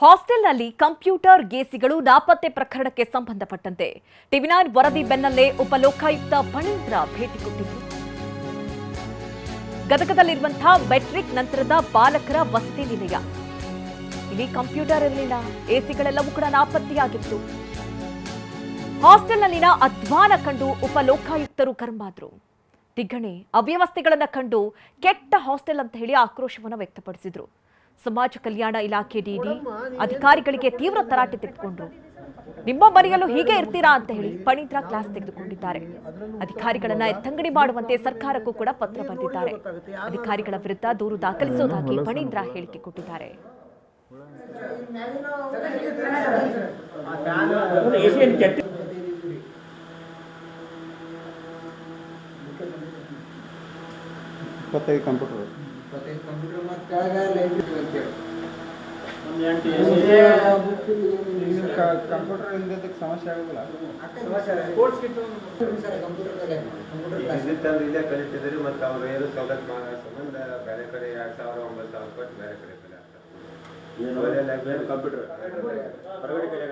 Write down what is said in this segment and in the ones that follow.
ಹಾಸ್ಟೆಲ್ನಲ್ಲಿ ಕಂಪ್ಯೂಟರ್ ಗೇಸಿಗಳು ನಾಪತ್ತೆ ಪ್ರಕರಣಕ್ಕೆ ಸಂಬಂಧಪಟ್ಟಂತೆ ಟಿವಿ9 ವರದಿ ಬೆನ್ನಲ್ಲೇ ಉಪಲೋಕಾಯುಕ್ತ ಫಣೀಂದ್ರ ಭೇಟಿ ಕೊಟ್ಟಿದ್ದು ಗದಗದಲ್ಲಿರುವಂತಹ ಮೆಟ್ರಿಕ್ ನಂತರದ ಬಾಲಕರ ವಸತಿ ನಿಲಯ. ಇಲ್ಲಿ ಕಂಪ್ಯೂಟರ್ ಇರಲಿಲ್ಲ, ಎಸಿಗಳೆಲ್ಲವೂ ಕೂಡ ನಾಪತ್ತೆಯಾಗಿತ್ತು. ಹಾಸ್ಟೆಲ್ನಲ್ಲಿನ ಅಧ್ವಾನ ಕಂಡು ಉಪಲೋಕಾಯುಕ್ತರು ಕರ್ಮಾದ್ರು. ತಿಗಣೆ ಅವ್ಯವಸ್ಥೆಗಳನ್ನು ಕಂಡು ಕೆಟ್ಟ ಹಾಸ್ಟೆಲ್ ಅಂತ ಹೇಳಿ ಆಕ್ರೋಶವನ್ನು ವ್ಯಕ್ತಪಡಿಸಿದ್ರು. ಸಮಾಜ ಕಲ್ಯಾಣ ಇಲಾಖೆ ಡಿಡಿ ಅಧಿಕಾರಿಗಳಿಗೆ ತೀವ್ರ ತರಾಟೆ ತೆಗೆದುಕೊಂಡ್ರು. ನಿಮ್ಮ ಮನೆಯಲ್ಲೂ ಹೀಗೆ ಇರ್ತೀರಾ ಅಂತ ಹೇಳಿ ಫಣೀಂದ್ರ ಕ್ಲಾಸ್ ತೆಗೆದುಕೊಂಡಿದ್ದಾರೆ. ಅಧಿಕಾರಿಗಳನ್ನ ಎತ್ತಂಗಡಿ ಮಾಡುವಂತೆ ಸರ್ಕಾರಕ್ಕೂ ಕೂಡ ಪತ್ರ ಬರೆದಿದ್ದಾರೆ. ಅಧಿಕಾರಿಗಳ ವಿರುದ್ಧ ದೂರು ದಾಖಲಿಸುವುದಾಗಿ ಫಣೀಂದ್ರ ಹೇಳಿಕೆ ಕೊಟ್ಟಿದ್ದಾರೆ. ಕಂಪ್ಯೂಟರ್ ಇಲ್ಲದಕ್ಕೆ ಸಮಸ್ಯೆ ಆಗೋದಿಲ್ಲ. ಇಲ್ಲೇ ಕಲಿತಿದ್ರಿ ಮತ್ತು ಅವ್ರು ಏನು ಸವಲತ್ತು ಮಾಡೋ ಸಂಬಂಧ ಬೇರೆ ಕಡೆ 2,000 9,000 ಕೊಟ್ಟು ಬೇರೆ ಕಡೆ ಕಂಪ್ಯೂಟರ್ ಹೊರಗಡೆ ಕಡೆ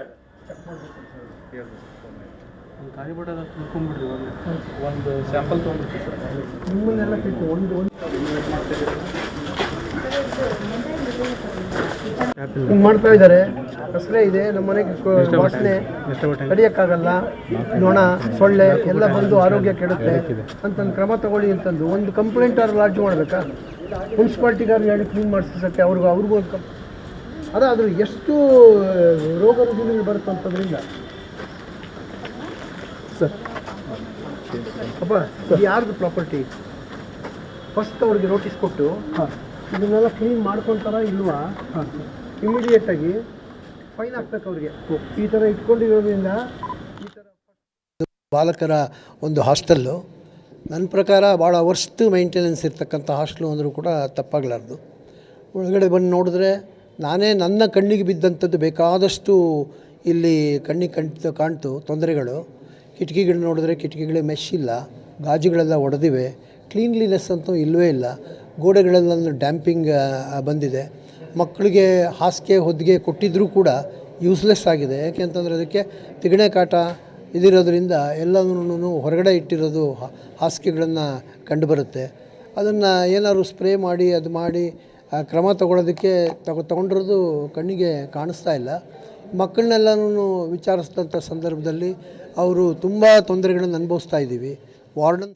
ಖಾಲಿ ಬಿಡೋದ ತಿಳ್ಕೊಂಡ್ಬಿಡ್ರಿ. ಒಂದು ಸ್ಯಾಂಪಲ್ ತೊಗೊಂಡ್ಬಿಡ್ತೀವಿ ಸರ್. ನಿಮ್ಮನ್ನೆಲ್ಲ ಕಿತ್ತು ಒಂದು ಮಾಡ್ತಾ ಇದ್ದಾರೆ. ಕಸರೆ ಇದೆ ನಮ್ಮ ಮನೆಗೆ, ವಾಸನೆ ಕಡಿಯೋಕ್ಕಾಗಲ್ಲ, ನೊಣ ಸೊಳ್ಳೆ ಎಲ್ಲ ಬಂದು ಆರೋಗ್ಯ ಕೆಡುತ್ತೆ ಅಂತಂದು ಕ್ರಮ ತಗೊಳ್ಳಿ ಅಂತಂದು ಒಂದು ಕಂಪ್ಲೇಂಟ್ ಅವ್ರು ಲಾಡ್ಜ್ ಮಾಡಬೇಕಾ? ಮುನ್ಸಿಪಾಲ್ಟಿಗಾರು ಹೇಳಿ ಕ್ಲೀನ್ ಮಾಡಿಸೋಕ್ಕೆ ಅವ್ರಿಗೂ ಅದಾದರೂ ಎಷ್ಟು ರೋಗ ರುಜಿನಗಳು ಬರುತ್ತೆ ಅಂತದ್ರಿಂದ ಸರ್. ಅಪ್ಪ ಯಾರ್ದು ಪ್ರಾಪರ್ಟಿ ಫಸ್ಟ್ ಅವ್ರಿಗೆ ನೋಟಿಸ್ ಕೊಟ್ಟು ಇದನ್ನೆಲ್ಲ ಕ್ಲೀನ್ ಮಾಡ್ಕೊತಾರ ಇಲ್ವಾ ಇಮಿಡಿಯೇಟಾಗಿ ಫೈನ್ ಹಾಕ್ಬೇಕು ಅವ್ರಿಗೆ. ಈ ಥರ ಇಟ್ಕೊಂಡಿರೋದ್ರಿಂದ ಈ ಥರ ಬಾಲಕರ ಒಂದು ಹಾಸ್ಟೆಲ್ಲು ನನ್ನ ಪ್ರಕಾರ ಭಾಳ ವರ್ಸ್ಟ್ ಮೇಂಟೆನೆನ್ಸ್ ಇರ್ತಕ್ಕಂಥ ಹಾಸ್ಟೆಲು ಅಂದರೂ ಕೂಡ ತಪ್ಪಾಗಲಾರ್ದು. ಒಳಗಡೆ ಬಂದು ನೋಡಿದ್ರೆ ನನ್ನ ಕಣ್ಣಿಗೆ ಬಿದ್ದಂಥದ್ದು ಬೇಕಾದಷ್ಟು ಇಲ್ಲಿ ಕಣ್ಣಿಗೆ ಕಾಣ್ತು ತೊಂದರೆಗಳು. ಕಿಟಕಿಗಳು ನೋಡಿದ್ರೆ ಕಿಟಕಿಗಳೇ ಮೆಶ್ ಇಲ್ಲ, ಗಾಜುಗಳೆಲ್ಲ ಒಡೆದಿವೆ, ಕ್ಲೀನ್ಲಿನೆಸ್ ಅಂತೂ ಇಲ್ಲವೇ ಇಲ್ಲ. ಗೋಡೆಗಳೆಲ್ಲ ಡ್ಯಾಂಪಿಂಗ್ ಬಂದಿದೆ. ಮಕ್ಕಳಿಗೆ ಹಾಸಿಗೆ ಹೊದಿಗೆ ಕೊಟ್ಟಿದ್ದರೂ ಕೂಡ ಯೂಸ್ಲೆಸ್ ಆಗಿದೆ. ಯಾಕೆಂತಂದರೆ ಅದಕ್ಕೆ ತಿಗಣೆ ಕಾಟ ಇದಿರೋದ್ರಿಂದ ಎಲ್ಲನೂ ಹೊರಗಡೆ ಇಟ್ಟಿರೋದು ಹಾಸಿಗೆಗಳನ್ನು ಕಂಡುಬರುತ್ತೆ. ಅದನ್ನು ಏನಾದ್ರು ಸ್ಪ್ರೇ ಮಾಡಿ ಅದು ಮಾಡಿ ಕ್ರಮ ತಗೊಳ್ಳೋದಕ್ಕೆ ತಗೊಂಡಿರೋದು ಕಣ್ಣಿಗೆ ಕಾಣಿಸ್ತಾ ಇಲ್ಲ. ಮಕ್ಕಳನ್ನೆಲ್ಲನೂ ವಿಚಾರಿಸಿದಂಥ ಸಂದರ್ಭದಲ್ಲಿ ಅವರು ತುಂಬ ತೊಂದರೆಗಳನ್ನು ಅನುಭವಿಸ್ತಾ ಇದ್ದೀವಿ. ವಾರ್ಡನ್